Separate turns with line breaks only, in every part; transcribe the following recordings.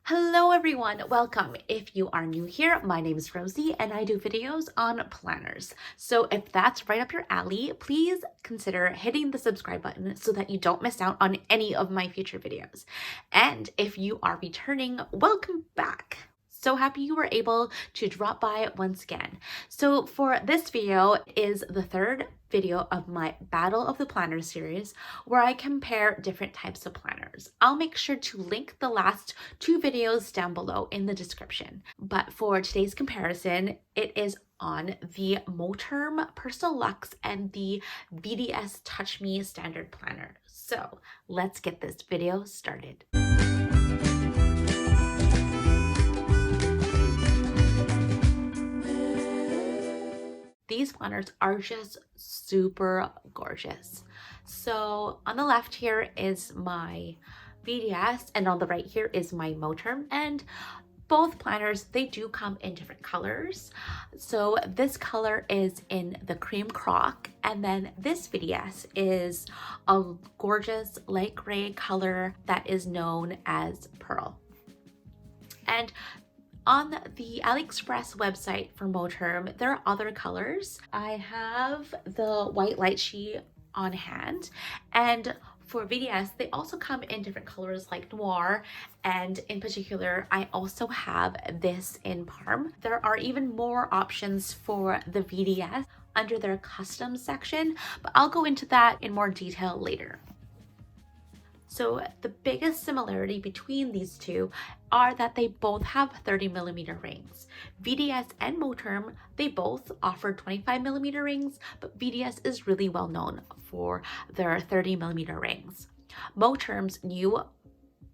Hello everyone, welcome. If you are new here, my name is Rosie and I do videos on planners. So if that's right up your alley, please consider hitting the subscribe button so that you don't miss out on any of my future videos. And if you are returning, welcome back. So happy you were able to drop by once again. So for this video is the third video of my Battle of the Planners series where I compare different types of planners. I'll make sure to link the last two videos down below in the description. But for today's comparison, it is on the Moterm Personal Luxe and the VDS Touch Me Standard Planner. So let's get this video started. These planners are just super gorgeous. So on the left here is my VDS and on the right here is my Moterm, and both planners, they do come in different colors. So this color is in the cream croc, and then this VDS is a gorgeous light gray color that is known as pearl. And on the AliExpress website for Moterm, there are other colors. I have the white light sheet on hand, and for VDS, they also come in different colors like noir, and in particular, I also have this in Parm. There are even more options for the VDS under their custom section, but I'll go into that in more detail later. So the biggest similarity between these two are that they both have 30mm rings. VDS and Moterm, they both offer 25mm rings, but VDS is really well known for their 30mm rings. Moterm's new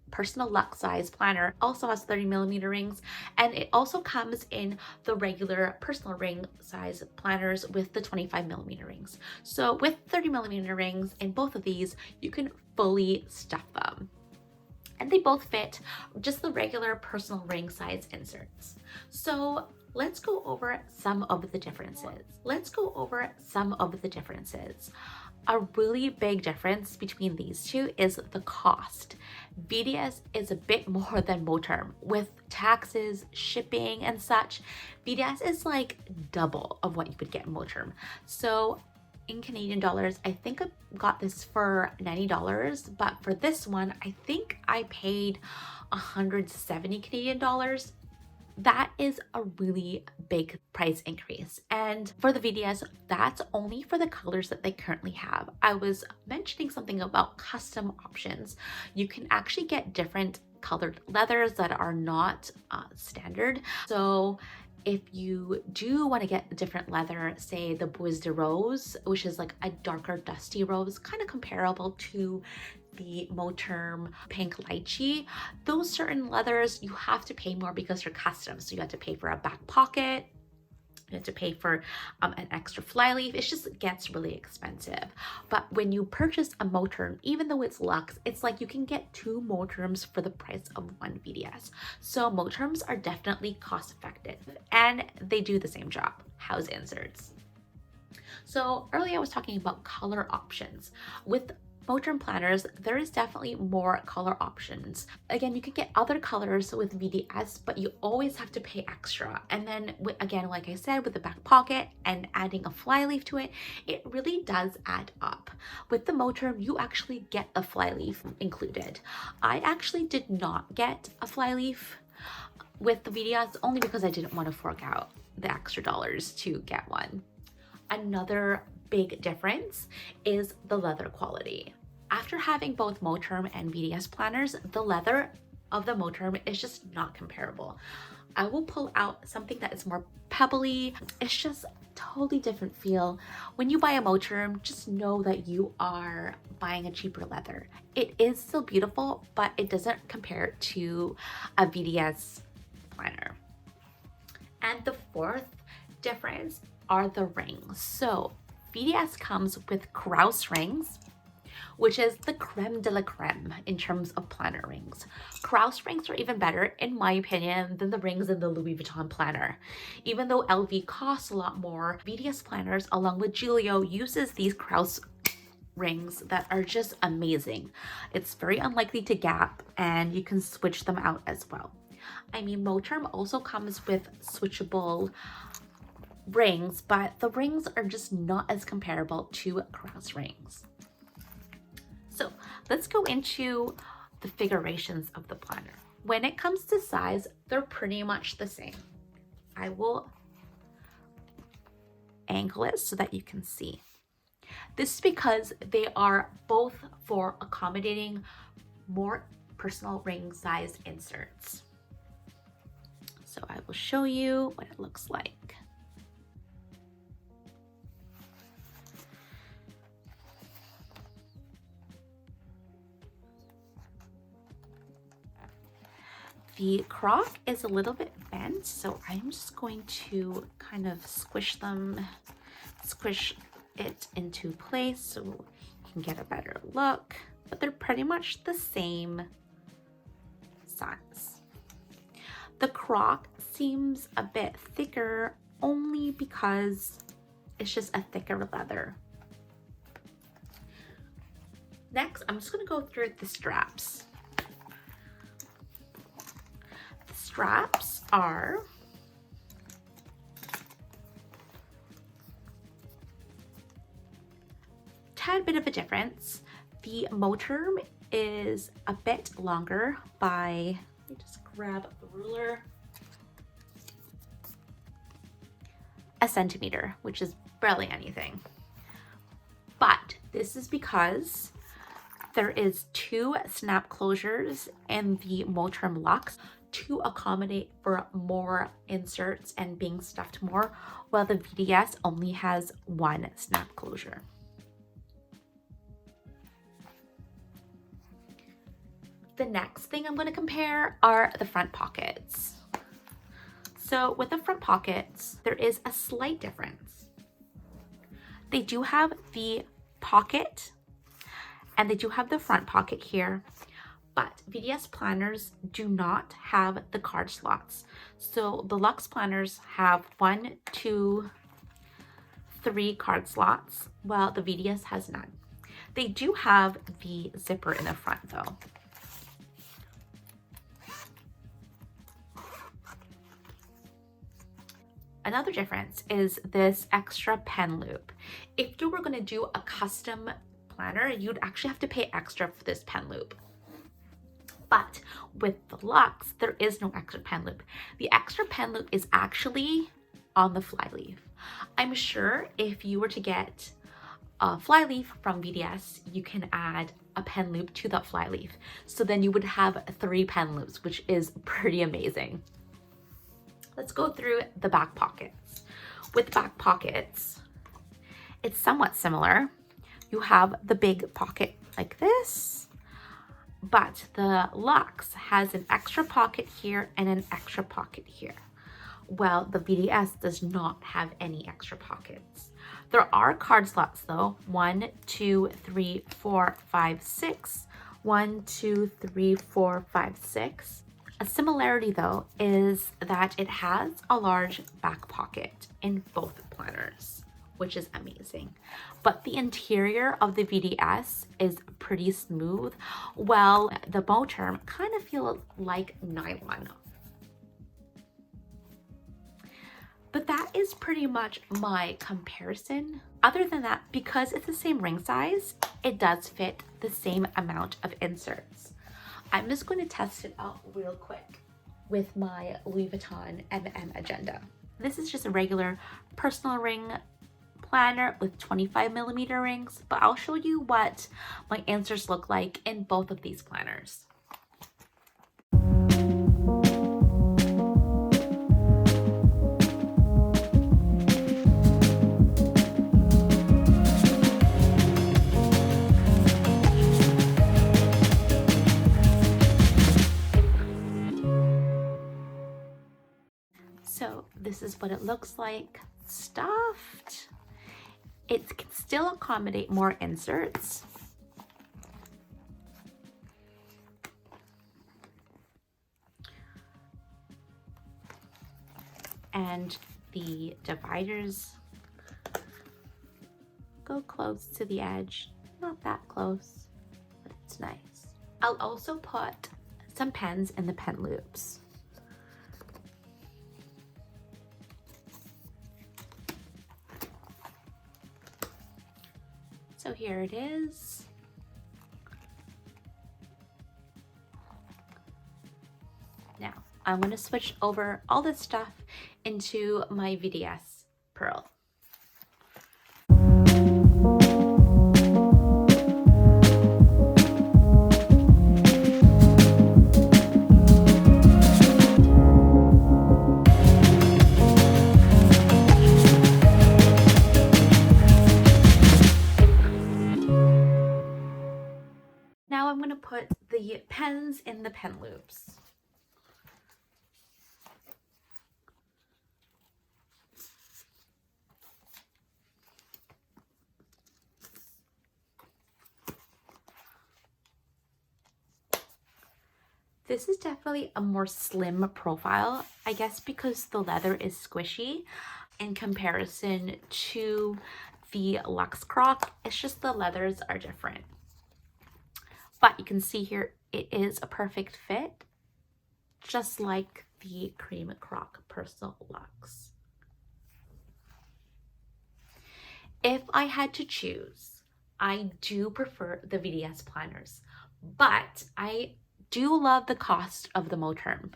Personal Luxe size planner also has 30mm rings, and it also comes in the regular personal ring size planners with the 25mm rings. So with 30mm rings in both of these, you can fully stuff them. And they both fit just the regular personal ring size inserts. So let's go over some of the differences. A really big difference between these two is the cost. VDS is a bit more than Moterm. With taxes, shipping, and such, VDS is like double of what you would get in Moterm. So in Canadian dollars, I think I got this for $90, but for this one, I think I paid 170 Canadian dollars. That is a really big price increase. And for the VDS, that's only for the colors that they currently have. I was mentioning something about custom options. You can actually get different colored leathers that are not standard. So if you do want to get a different leather, say the Bois de Rose, which is like a darker dusty rose, kind of comparable to the Moterm pink lychee, those certain leathers you have to pay more because they're custom. So you have to pay for a back pocket, you have to pay for an extra flyleaf. It just gets really expensive. But when you purchase a Moterm, even though it's luxe, it's like you can get two Moterms for the price of one VDS. So Moterms are definitely cost effective and they do the same job, house inserts. So earlier I was talking about color options. With Moterm planners, there is definitely more color options. Again, you can get other colors with VDS, but you always have to pay extra. And then again, like I said, with the back pocket and adding a flyleaf to it, it really does add up. With the Moterm, you actually get a flyleaf included. I actually did not get a flyleaf with the VDS only because I didn't want to fork out the extra dollars to get one. Another big difference is the leather quality. After having both Moterm and VDS planners, the leather of the Moterm is just not comparable. I will pull out something that is more pebbly. It's just a totally different feel. When you buy a Moterm, just know that you are buying a cheaper leather. It is still beautiful, but it doesn't compare to a VDS planner. And the fourth difference are the rings. So VDS comes with Krause rings, which is the creme de la creme in terms of planner rings. Krause rings are even better, in my opinion, than the rings in the Louis Vuitton planner. Even though LV costs a lot more, VDS planners, along with Giulio, uses these Krause rings that are just amazing. It's very unlikely to gap, and you can switch them out as well. I mean, Moterm also comes with switchable rings, but the rings are just not as comparable to cross rings. So let's go into the figurations of the planner. When it comes to size, they're pretty much the same. I will angle it so that you can see. This is because they are both for accommodating more personal ring size inserts. So I will show you what it looks like. The crock is a little bit bent, so I'm just going to kind of squish it into place so you can get a better look, but they're pretty much the same size. The crock seems a bit thicker only because it's just a thicker leather. Next, I'm just going to go through the straps. The straps are tad bit of a difference. The Moterm is a bit longer by, let me just grab the ruler, a centimeter, which is barely anything. But this is because there is 2 snap closures in the Moterm Luxe to accommodate for more inserts and being stuffed more, while the VDS only has 1 snap closure. The next thing I'm going to compare are the front pockets. So with the front pockets, there is a slight difference. They do have the pocket and they do have the front pocket here, but VDS planners do not have the card slots. So the Luxe planners have 1, 2, 3 card slots, while the VDS has none. They do have the zipper in the front though. Another difference is this extra pen loop. If you were going to do a custom planner, you'd actually have to pay extra for this pen loop. But with the Luxe, there is no extra pen loop. The extra pen loop is actually on the flyleaf. I'm sure if you were to get a flyleaf from VDS, you can add a pen loop to that flyleaf. So then you would have 3 pen loops, which is pretty amazing. Let's go through the back pockets. With back pockets, it's somewhat similar. You have the big pocket like this, but the Luxe has an extra pocket here and an extra pocket here. Well, the VDS does not have any extra pockets. There are card slots though. 1, 2, 3, 4, 5, 6. 1, 2, 3, 4, 5, 6. A similarity though is that it has a large back pocket in both planners, which is amazing. But the interior of the VDS is pretty smooth, while the Moterm kind of feels like nylon. But that is pretty much my comparison. Other than that, because it's the same ring size, it does fit the same amount of inserts. I'm just going to test it out real quick with my Louis Vuitton M&M Agenda. This is just a regular personal ring planner with 25mm rings, but I'll show you what my inserts look like in both of these planners. So this is what it looks like stuffed. It can still accommodate more inserts. And the dividers go close to the edge. Not that close, but it's nice. I'll also put some pens in the pen loops. So here it is. Now, I'm going to switch over all this stuff into my VDS pearl. Now I'm going to put the pens in the pen loops. This is definitely a more slim profile, I guess because the leather is squishy in comparison to the Luxe Croc. It's just the leathers are different. But you can see here, it is a perfect fit, just like the Cream Croc Personal Luxe. If I had to choose, I do prefer the VDS planners, but I do love the cost of the Moterm.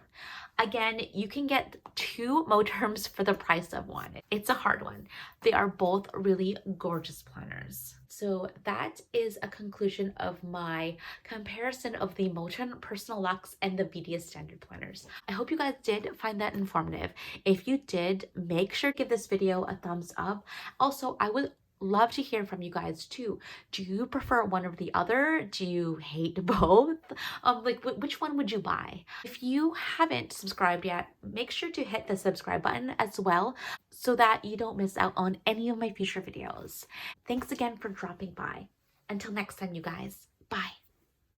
Again, you can get 2 Moterms for the price of one. It's a hard one. They are both really gorgeous planners. So that is a conclusion of my comparison of the Moterm Personal Luxe and the VDS Standard planners. I hope you guys did find that informative. If you did, make sure to give this video a thumbs up. Also, I would love to hear from you guys too. Do you prefer one or the other? Do you hate both? Like which one would you buy? If you haven't subscribed yet, make sure to hit the subscribe button as well so that you don't miss out on any of my future videos. Thanks again for dropping by. Until next time, you guys. Bye.